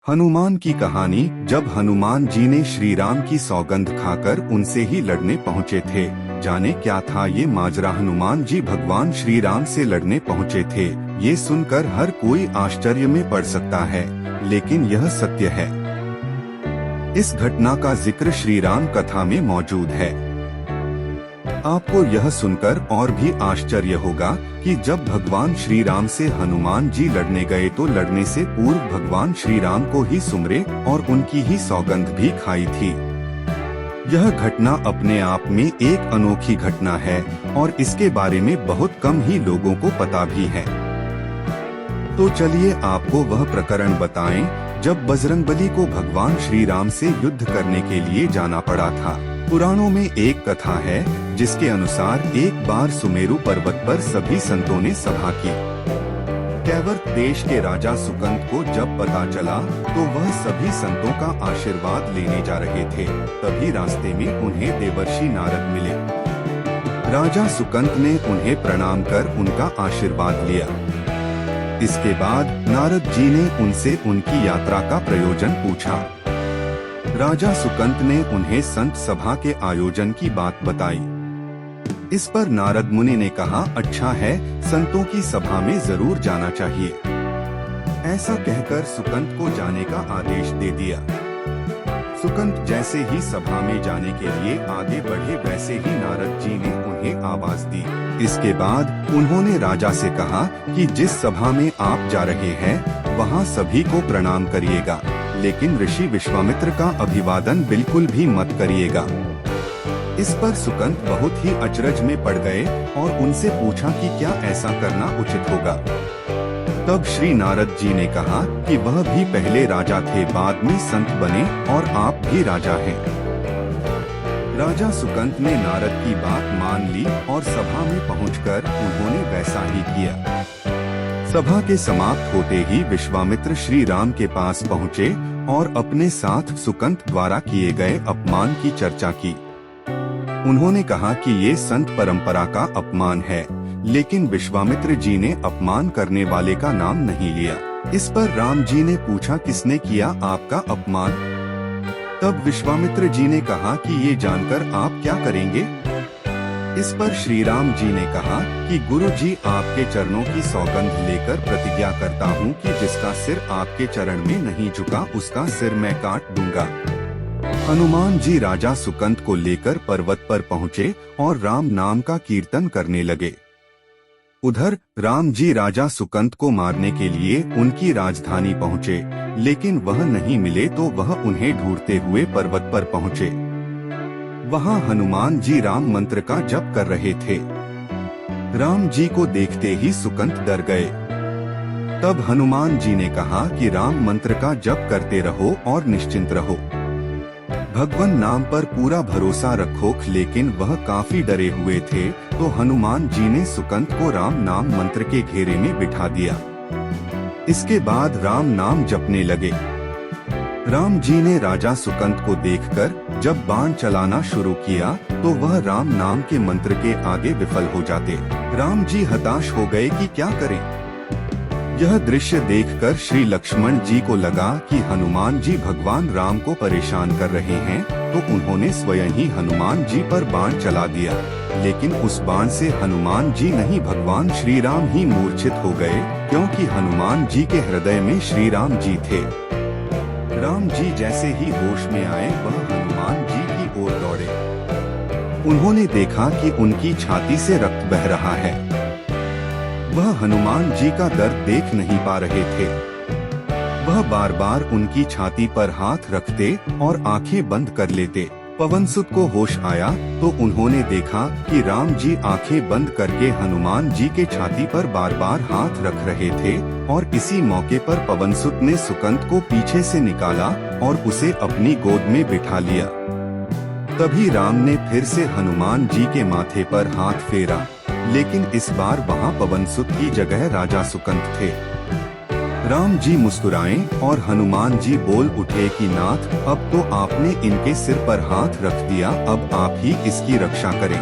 हनुमान की कहानी। जब हनुमान जी ने श्री राम की सौगंध खाकर उनसे ही लड़ने पहुँचे थे। जाने क्या था ये माजरा। हनुमान जी भगवान श्री राम से लड़ने पहुँचे थे। ये सुनकर हर कोई आश्चर्य में पड़ सकता है, लेकिन यह सत्य है। इस घटना का जिक्र श्री राम कथा में मौजूद है। आपको यह सुनकर और भी आश्चर्य होगा कि जब भगवान श्री राम से हनुमान जी लड़ने गए तो लड़ने से पूर्व भगवान श्री राम को ही सुमरे और उनकी ही सौगंध भी खाई थी। यह घटना अपने आप में एक अनोखी घटना है और इसके बारे में बहुत कम ही लोगों को पता भी है। तो चलिए आपको वह प्रकरण बताएं जब बजरंगबली को भगवान श्री राम से युद्ध करने के लिए जाना पड़ा था। पुराणों में एक कथा है जिसके अनुसार एक बार सुमेरु पर्वत पर सभी संतों ने सभा की। कैवर्त देश के राजा सुकंत को जब पता चला तो वह सभी संतों का आशीर्वाद लेने जा रहे थे। तभी रास्ते में उन्हें देवर्षि नारद मिले। राजा सुकंत ने उन्हें प्रणाम कर उनका आशीर्वाद लिया। इसके बाद नारद जी ने उनसे उनकी यात्रा का प्रयोजन पूछा। राजा सुकंत ने उन्हें संत सभा के आयोजन की बात बताई। इस पर नारद मुनि ने कहा, अच्छा है, संतों की सभा में जरूर जाना चाहिए। ऐसा कहकर सुकंत को जाने का आदेश दे दिया। सुकंत जैसे ही सभा में जाने के लिए आगे बढ़े वैसे ही नारद जी ने उन्हें आवाज दी। इसके बाद उन्होंने राजा से कहा कि जिस सभा में आप जा रहे हैं वहाँ सभी को प्रणाम करिएगा, लेकिन ऋषि विश्वामित्र का अभिवादन बिल्कुल भी मत करिएगा। इस पर सुकंत बहुत ही अचरज में पड़ गए और उनसे पूछा कि क्या ऐसा करना उचित होगा। तब श्री नारद जी ने कहा कि वह भी पहले राजा थे, बाद में संत बने और आप भी राजा हैं। राजा सुकंत ने नारद की बात मान ली और सभा में पहुंचकर उन्होंने वैसा ही किया। सभा के समाप्त होते ही विश्वामित्र श्री राम के पास पहुँचे और अपने साथ सुकंत द्वारा किए गए अपमान की चर्चा की। उन्होंने कहा कि ये संत परंपरा का अपमान है, लेकिन विश्वामित्र जी ने अपमान करने वाले का नाम नहीं लिया। इस पर राम जी ने पूछा, किसने किया आपका अपमान? तब विश्वामित्र जी ने कहा कि ये जानकर आप क्या करेंगे? इस पर श्री राम जी ने कहा कि गुरु जी, आपके चरणों की सौगंध लेकर प्रतिज्ञा करता हूँ कि जिसका सिर आपके चरण में नहीं झुका उसका सिर मैं काट दूंगा। हनुमान जी राजा सुकंत को लेकर पर्वत पर पहुँचे और राम नाम का कीर्तन करने लगे। उधर राम जी राजा सुकंत को मारने के लिए उनकी राजधानी पहुँचे, लेकिन वह नहीं मिले तो वह उन्हें ढूंढते हुए पर्वत पर पहुँचे। वहाँ हनुमान जी राम मंत्र का जप कर रहे थे। राम जी को देखते ही सुकंत डर गए। तब हनुमान जी ने कहा कि राम मंत्र का जप करते रहो और निश्चिंत रहो, भगवान नाम पर पूरा भरोसा रखो। लेकिन वह काफी डरे हुए थे, तो हनुमान जी ने सुकंत को राम नाम मंत्र के घेरे में बिठा दिया। इसके बाद राम नाम जपने लगे। राम जी ने राजा सुकंत को देखकर जब बाण चलाना शुरू किया तो वह राम नाम के मंत्र के आगे विफल हो जाते। राम जी हताश हो गए कि क्या करें। यह दृश्य देखकर श्री लक्ष्मण जी को लगा कि हनुमान जी भगवान राम को परेशान कर रहे हैं, तो उन्होंने स्वयं ही हनुमान जी पर बाण चला दिया। लेकिन उस बाण से हनुमान जी नहीं, भगवान श्री राम ही मूर्छित हो गए, क्योंकि हनुमान जी के हृदय में श्री राम जी थे। राम जी जैसे ही होश में आए वह हनुमान जी की ओर दौड़े। उन्होंने देखा कि उनकी छाती से रक्त बह रहा है। वह हनुमान जी का दर्द देख नहीं पा रहे थे। वह बार बार उनकी छाती पर हाथ रखते और आंखें बंद कर लेते। पवनसुत को होश आया तो उन्होंने देखा कि राम जी आंखें बंद करके हनुमान जी के छाती पर बार बार हाथ रख रहे थे, और इसी मौके पर पवनसुत ने सुकंत को पीछे से निकाला और उसे अपनी गोद में बिठा लिया। तभी राम ने फिर से हनुमान जी के माथे पर हाथ फेरा, लेकिन इस बार वहाँ पवनसुत की जगह राजा सुकंत थे। राम जी मुस्कुराए और हनुमान जी बोल उठे कि नाथ, अब तो आपने इनके सिर पर हाथ रख दिया, अब आप ही इसकी रक्षा करें।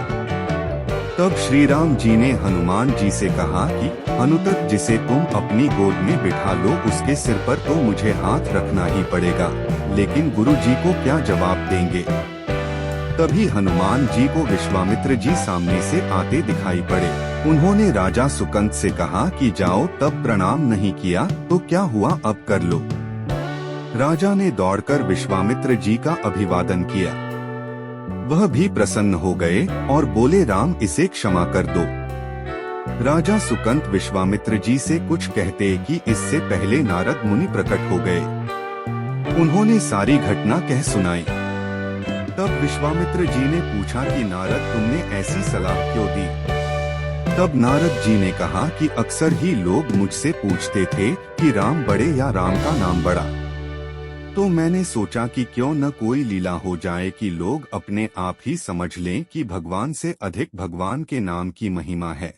तब श्री राम जी ने हनुमान जी से कहा कि हनुतक जिसे तुम अपनी गोद में बिठा लो उसके सिर पर तो मुझे हाथ रखना ही पड़ेगा, लेकिन गुरुजी को क्या जवाब देंगे। तभी हनुमान जी को विश्वामित्र जी सामने से आते दिखाई पड़े। उन्होंने राजा सुकंत से कहा कि जाओ, तब प्रणाम नहीं किया तो क्या हुआ, अब कर लो। राजा ने दौड़कर विश्वामित्र जी का अभिवादन किया। वह भी प्रसन्न हो गए और बोले, राम इसे क्षमा कर दो। राजा सुकंत विश्वामित्र जी से कुछ कहते कि इससे पहले नारद मुनि प्रकट हो गए। उन्होंने सारी घटना कह सुनाई। तब विश्वामित्र जी ने पूछा कि नारद, तुमने ऐसी सलाह क्यों दी। तब नारद जी ने कहा कि अक्सर ही लोग मुझसे पूछते थे कि राम बड़े या राम का नाम बड़ा, तो मैंने सोचा कि क्यों न कोई लीला हो जाए कि लोग अपने आप ही समझ लें कि भगवान से अधिक भगवान के नाम की महिमा है।